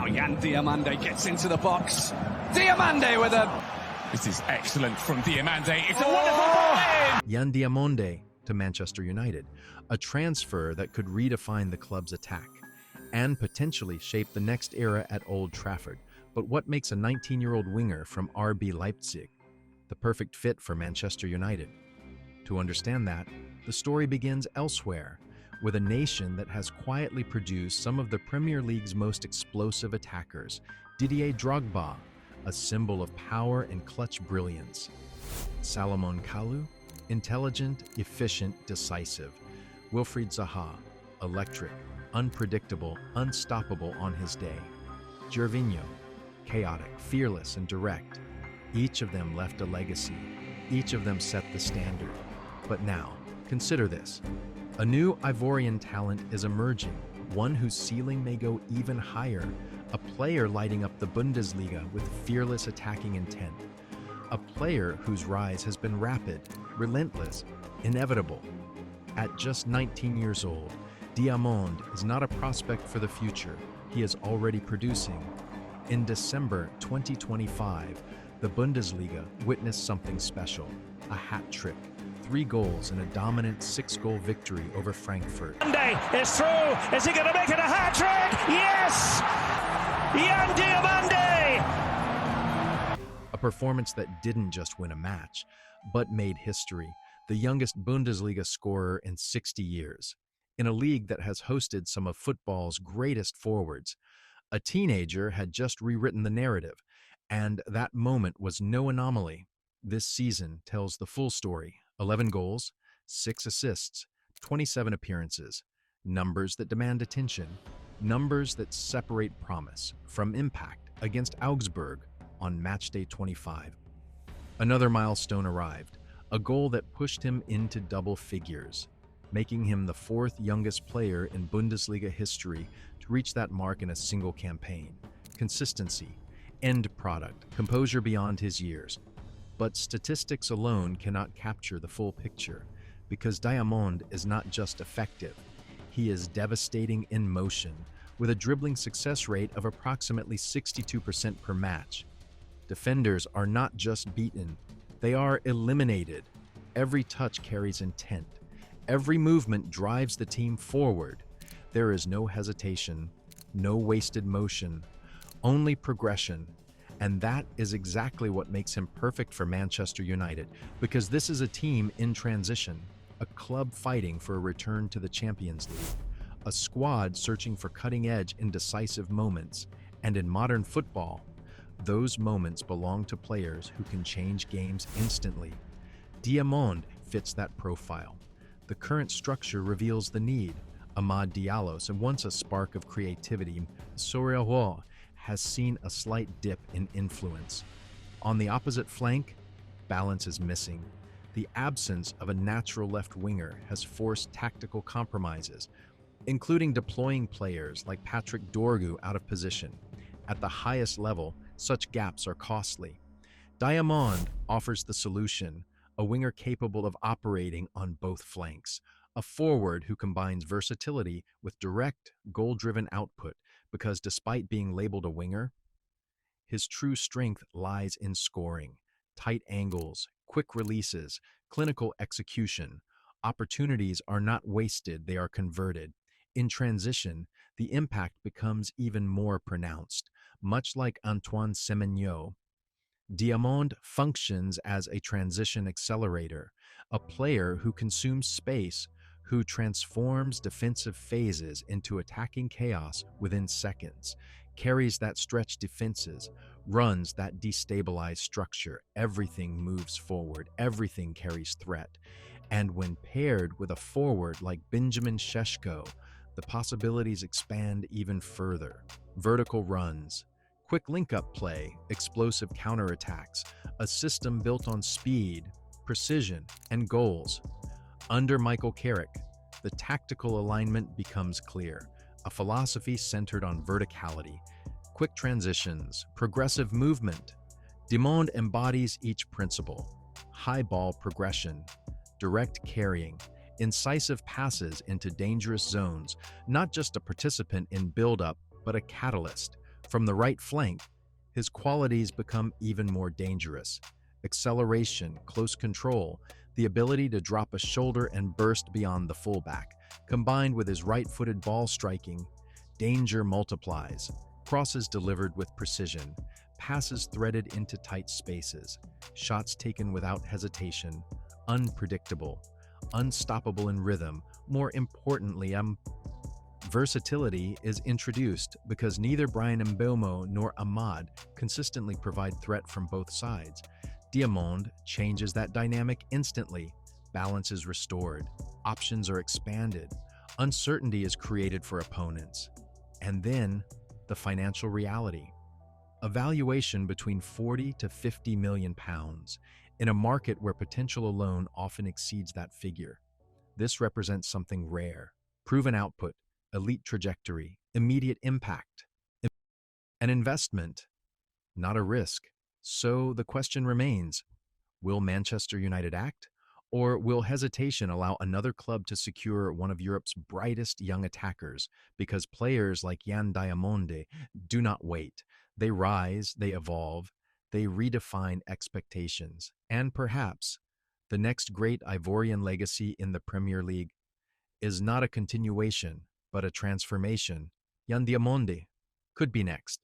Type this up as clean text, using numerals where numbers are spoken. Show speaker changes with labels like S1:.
S1: Yan Diamonde gets into the box. Diamonde with a...
S2: This is excellent from Diamonde. It's a wonderful ball in!
S3: Yan Diamonde to Manchester United, a transfer that could redefine the club's attack and potentially shape the next era at Old Trafford. But what makes a 19-year-old winger from RB Leipzig the perfect fit for Manchester United? To understand that, the story begins elsewhere, with a nation that has quietly produced some of the Premier League's most explosive attackers. Didier Drogba, a symbol of power and clutch brilliance. Salomon Kalou, intelligent, efficient, decisive. Wilfried Zaha, electric, unpredictable, unstoppable on his day. Gervinho, chaotic, fearless, and direct. Each of them left a legacy. Each of them set the standard. But now, consider this. A new Ivorian talent is emerging, one whose ceiling may go even higher, a player lighting up the Bundesliga with fearless attacking intent, a player whose rise has been rapid, relentless, inevitable. At just 19 years old, Diamonde is not a prospect for the future, he is already producing. In December 2025, the Bundesliga witnessed something special, a hat trick. 3 goals in a dominant 6-goal victory over Frankfurt.
S4: Monday is through. Is he going to make it a hat trick? Yes! Yan Diamonde!
S3: A performance that didn't just win a match, but made history. The youngest Bundesliga scorer in 60 years. In a league that has hosted some of football's greatest forwards, a teenager had just rewritten the narrative, and that moment was no anomaly. This season tells the full story. 11 goals, 6 assists, 27 appearances, numbers that demand attention, numbers that separate promise from impact against Augsburg on matchday 25. Another milestone arrived, a goal that pushed him into double figures, making him the 4th youngest player in Bundesliga history to reach that mark in a single campaign. Consistency, end product, composure beyond his years. But statistics alone cannot capture the full picture, because Diamonde is not just effective, he is devastating in motion, with a dribbling success rate of approximately 62% per match. Defenders are not just beaten, they are eliminated. Every touch carries intent. Every movement drives the team forward. There is no hesitation, no wasted motion, only progression. And that is exactly what makes him perfect for Manchester United, because this is a team in transition, a club fighting for a return to the Champions League, a squad searching for cutting-edge and decisive moments. And in modern football, those moments belong to players who can change games instantly. Diamonde fits that profile. The current structure reveals the need. Amad Diallo, and once a spark of creativity, Soriano has seen a slight dip in influence. On the opposite flank, balance is missing. The absence of a natural left winger has forced tactical compromises, including deploying players like Patrick Dorgu out of position. At the highest level, such gaps are costly. Diamonde offers the solution, a winger capable of operating on both flanks, a forward who combines versatility with direct, goal-driven output, because despite being labeled a winger, his true strength lies in scoring, tight angles, quick releases, clinical execution. Opportunities are not wasted, they are converted. In transition, the impact becomes even more pronounced. Much like Antoine Semenyo, Diamonde functions as a transition accelerator, a player who consumes space, who transforms defensive phases into attacking chaos within seconds, carries that stretched defenses, runs that destabilized structure. Everything moves forward, everything carries threat. And when paired with a forward like Benjamin Šeško, the possibilities expand even further. Vertical runs, quick link-up play, explosive counterattacks, a system built on speed, precision, and goals. Under Michael Carrick, the tactical alignment becomes clear, a philosophy centered on verticality, quick transitions, progressive movement. Diamonde embodies each principle: high ball progression, direct carrying, incisive passes into dangerous zones, not just a participant in build-up, but a catalyst, From the right flank, his qualities become even more dangerous. Acceleration, close control, the ability to drop a shoulder and burst beyond the fullback, combined with his right-footed ball striking, danger multiplies. Crosses delivered with precision, passes threaded into tight spaces, shots taken without hesitation, unpredictable, unstoppable in rhythm. More importantly, versatility is introduced because neither Bryan Mbeumo nor Ahmad consistently provide threat from both sides. Diamonde changes that dynamic instantly. Balance is restored, options are expanded, uncertainty is created for opponents. And then, the financial reality. A valuation between 40 to 50 million pounds in a market where potential alone often exceeds that figure. This represents something rare, proven output, elite trajectory, immediate impact. An investment, not a risk. So the question remains, will Manchester United act? Or will hesitation allow another club to secure one of Europe's brightest young attackers? Because players like Yan Diamonde do not wait. They rise, they evolve, they redefine expectations. And perhaps the next great Ivorian legacy in the Premier League is not a continuation, but a transformation. Yan Diamonde could be next.